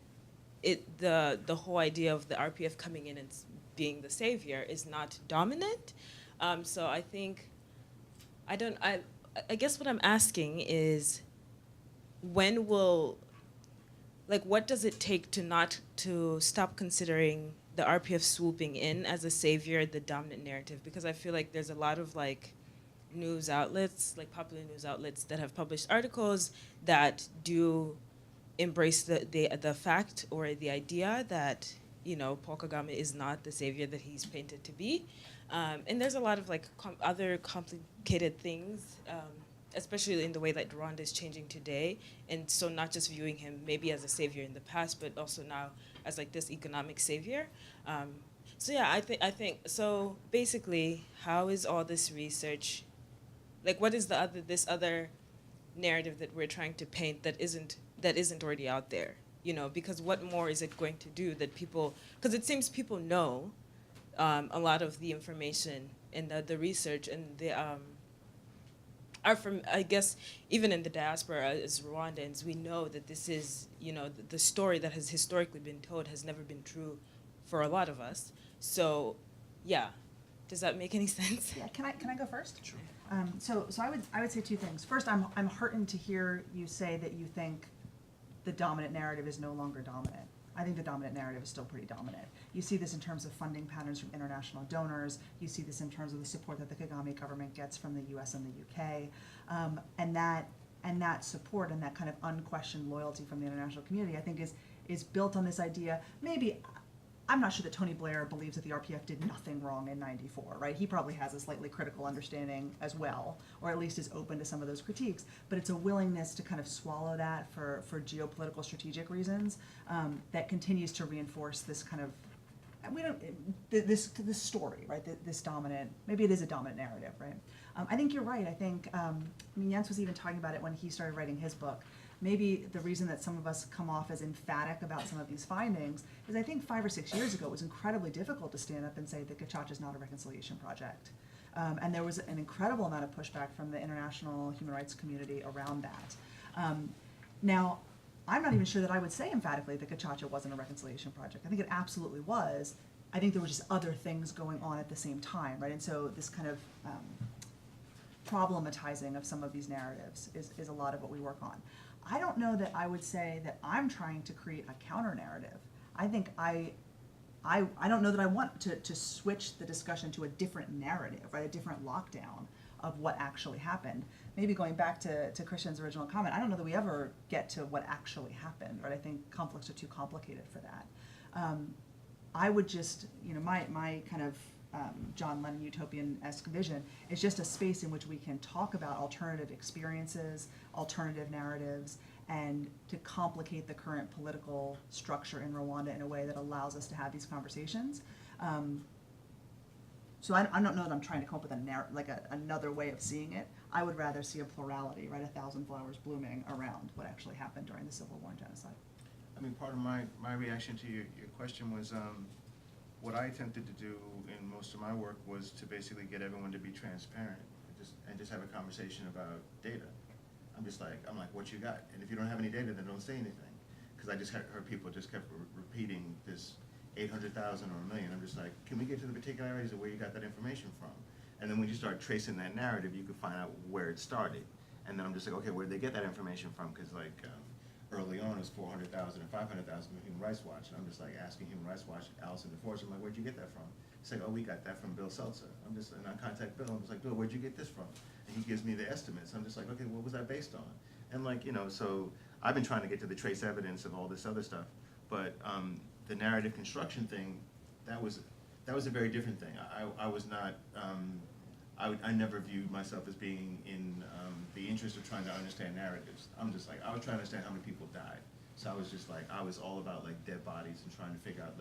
the whole idea of the RPF coming in and being the savior is not dominant. So I think, I guess what I'm asking is, when will, what does it take to stop considering the RPF swooping in as a savior, the dominant narrative? Because I feel like there's a lot of news outlets, popular news outlets that have published articles that do embrace the fact or the idea that, Paul Kagame is not the savior that he's painted to be. And there's a lot of other complicated things, especially in the way that Rwanda is changing today. And so not just viewing him maybe as a savior in the past, but also now as this economic savior. So yeah, I think, so basically, how is all this research, what is this other narrative that we're trying to paint that isn't already out there? Because what more is it going to do that people, because it seems people know a lot of the information and the research and the are from, I guess, even in the diaspora as Rwandans, we know that this is, the story that has historically been told has never been true for a lot of us. So, yeah, does that make any sense? Yeah, can I go first? Sure. So I would say two things. First, I'm heartened to hear you say that you think the dominant narrative is no longer dominant. I think the dominant narrative is still pretty dominant. You see this in terms of funding patterns from international donors. You see this in terms of the support that the Kagame government gets from the U.S. and the UK, and that support and that kind of unquestioned loyalty from the international community, I think, is built on this idea. Maybe I'm not sure that Tony Blair believes that the RPF did nothing wrong in '94, right? He probably has a slightly critical understanding as well, or at least is open to some of those critiques. But it's a willingness to kind of swallow that for geopolitical strategic reasons that continues to reinforce this kind of this story, right? This dominant, maybe it is a dominant narrative, right? I think you're right. I think Jens was even talking about it when he started writing his book. Maybe the reason that some of us come off as emphatic about some of these findings is I think 5 or 6 years ago it was incredibly difficult to stand up and say that Gacaca is not a reconciliation project. And there was an incredible amount of pushback from the international human rights community around that. Now, I'm not even sure that I would say emphatically that Gacaca wasn't a reconciliation project. I think it absolutely was. I think there were just other things going on at the same time, right? And so this kind of problematizing of some of these narratives is a lot of what we work on. I don't know that I would say that I'm trying to create a counter-narrative. I think I don't know that I want to switch the discussion to a different narrative, right? A different lockdown of what actually happened. Maybe going back to Christian's original comment, I don't know that we ever get to what actually happened, right? I think conflicts are too complicated for that. I would just, my kind of John Lennon utopian-esque vision is just a space in which we can talk about alternative experiences, alternative narratives, and to complicate the current political structure in Rwanda in a way that allows us to have these conversations. So I don't know that I'm trying to come up with another way of seeing it. I would rather see a plurality, right, 1,000 flowers blooming around what actually happened during the Civil War and genocide. I mean, part of my reaction to your question was, what I attempted to do in most of my work was to basically get everyone to be transparent and just have a conversation about data. I'm like, what you got? And if you don't have any data, then don't say anything. Because I just heard people just kept repeating this 800,000 or 1 million. I'm just like, can we get to the particularities of where you got that information from? And then when you start tracing that narrative, you can find out where it started. And then I'm just like, okay, where did they get that information from? Because early on it was 400,000 and 500,000 from Human Rights Watch. And I'm just like asking Human Rights Watch, Allison DeForest, I'm like, where'd you get that from? He's like, oh, we got that from Bill Seltzer. And I contact Bill, I'm just like, Bill, where'd you get this from? And he gives me the estimates. I'm just like, okay, what was that based on? And so I've been trying to get to the trace evidence of all this other stuff. But the narrative construction thing, that was a very different thing. I was not, I never viewed myself as being in the interest of trying to understand narratives. I'm just like, I was trying to understand how many people died. So I was just like, I was all about like dead bodies and trying to figure out,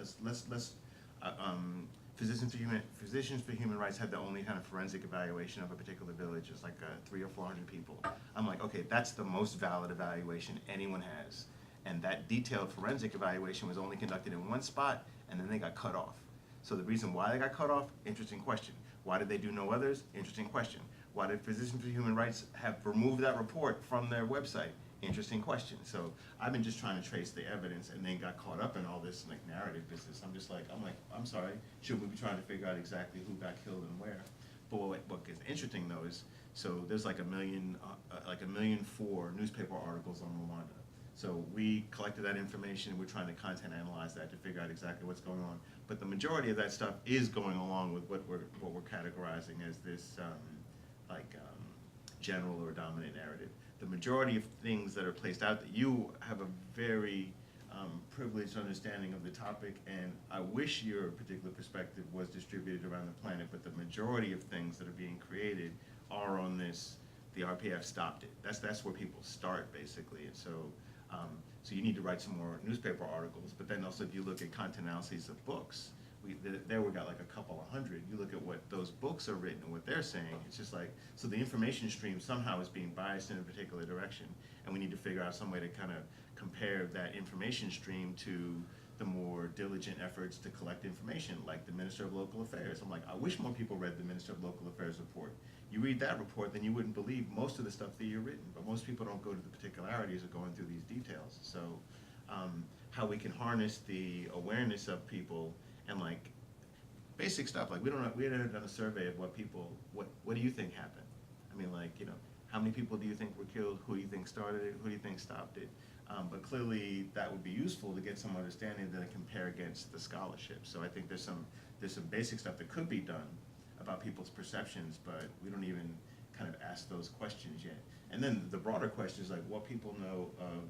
Physicians for Human Rights had the only kind of forensic evaluation of a particular village. It's like 300 or 400 people. I'm like, okay, that's the most valid evaluation anyone has. And that detailed forensic evaluation was only conducted in one spot, and then they got cut off. So the reason why they got cut off, interesting question. Why did they do no others? Interesting question. Why did Physicians for Human Rights have removed that report from their website? Interesting question. So I've been just trying to trace the evidence and then got caught up in all this like narrative business. I'm sorry, should we be trying to figure out exactly who got killed and where? But what gets interesting though is, so there's like 1,000,004 newspaper articles on Rwanda. So we collected that information and we're trying to content analyze that to figure out exactly what's going on. But the majority of that stuff is going along with what we're categorizing as this general or dominant narrative. The majority of things that are placed out, that you have a very privileged understanding of the topic, and I wish your particular perspective was distributed around the planet, but the majority of things that are being created are on this, the RPF stopped it. That's where people start, basically. And so you need to write some more newspaper articles, but then also if you look at content analyses of books, we got like a couple of hundred. You look at what those books are written and what they're saying, it's just like, so the information stream somehow is being biased in a particular direction, and we need to figure out some way to kind of compare that information stream to the more diligent efforts to collect information, like the Minister of Local Affairs. I'm like, I wish more people read the Minister of Local Affairs report. You read that report, then you wouldn't believe most of the stuff that you're written, but most people don't go to the particularities of going through these details. So how we can harness the awareness of people and like basic stuff, like we haven't done a survey of what do you think happened? I mean, like, how many people do you think were killed? Who do you think started it? Who do you think stopped it? But clearly that would be useful to get some understanding that compare against the scholarship. So I think there's some basic stuff that could be done about people's perceptions, but we don't even kind of ask those questions yet. And then the broader question is like what people know of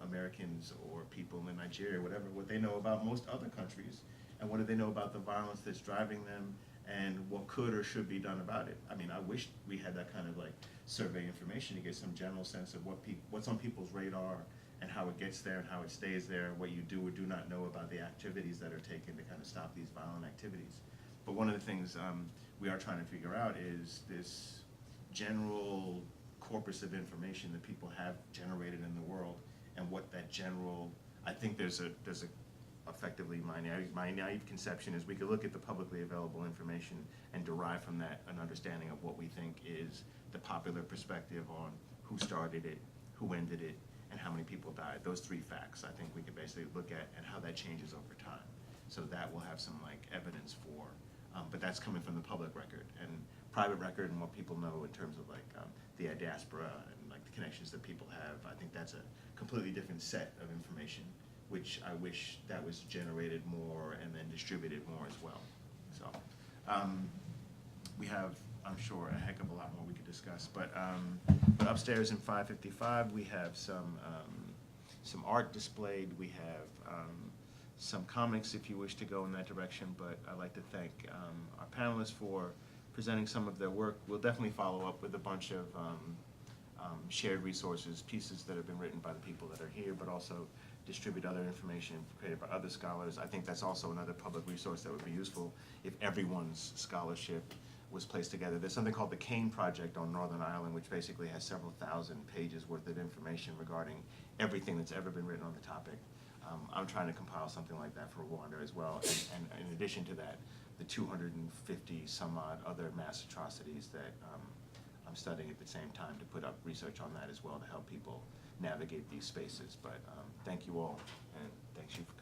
Americans or people in Nigeria, whatever, what they know about most other countries, and what do they know about the violence that's driving them, and what could or should be done about it. I mean, I wish we had that kind of like survey information to get some general sense of what's on people's radar and how it gets there and how it stays there, what you do or do not know about the activities that are taken to kind of stop these violent activities. But one of the things we are trying to figure out is this general corpus of information that people have generated in the world, and what that general, I think there's a effectively my naive conception is we could look at the publicly available information and derive from that an understanding of what we think is the popular perspective on who started it, who ended it, and how many people died. Those three facts I think we could basically look at and how that changes over time. So that will have some like evidence for, but that's coming from the public record and private record and what people know in terms of like the diaspora and like the connections that people have. I think that's a completely different set of information, which I wish that was generated more and then distributed more as well. So we have, I'm sure, a heck of a lot more we could discuss. But upstairs in 555, we have some art displayed. We have some comics if you wish to go in that direction. But I'd like to thank our panelists for presenting some of their work. We'll definitely follow up with a bunch of shared resources, pieces that have been written by the people that are here, but also distribute other information created by other scholars. I think that's also another public resource that would be useful if everyone's scholarship was placed together. There's something called the Cane Project on Northern Ireland, which basically has several thousand pages worth of information regarding everything that's ever been written on the topic. I'm trying to compile something like that for Rwanda as well. And in addition to that, the 250 some odd other mass atrocities that I'm studying at the same time to put up research on that as well to help people navigate these spaces. But thank you all, and thanks you for coming.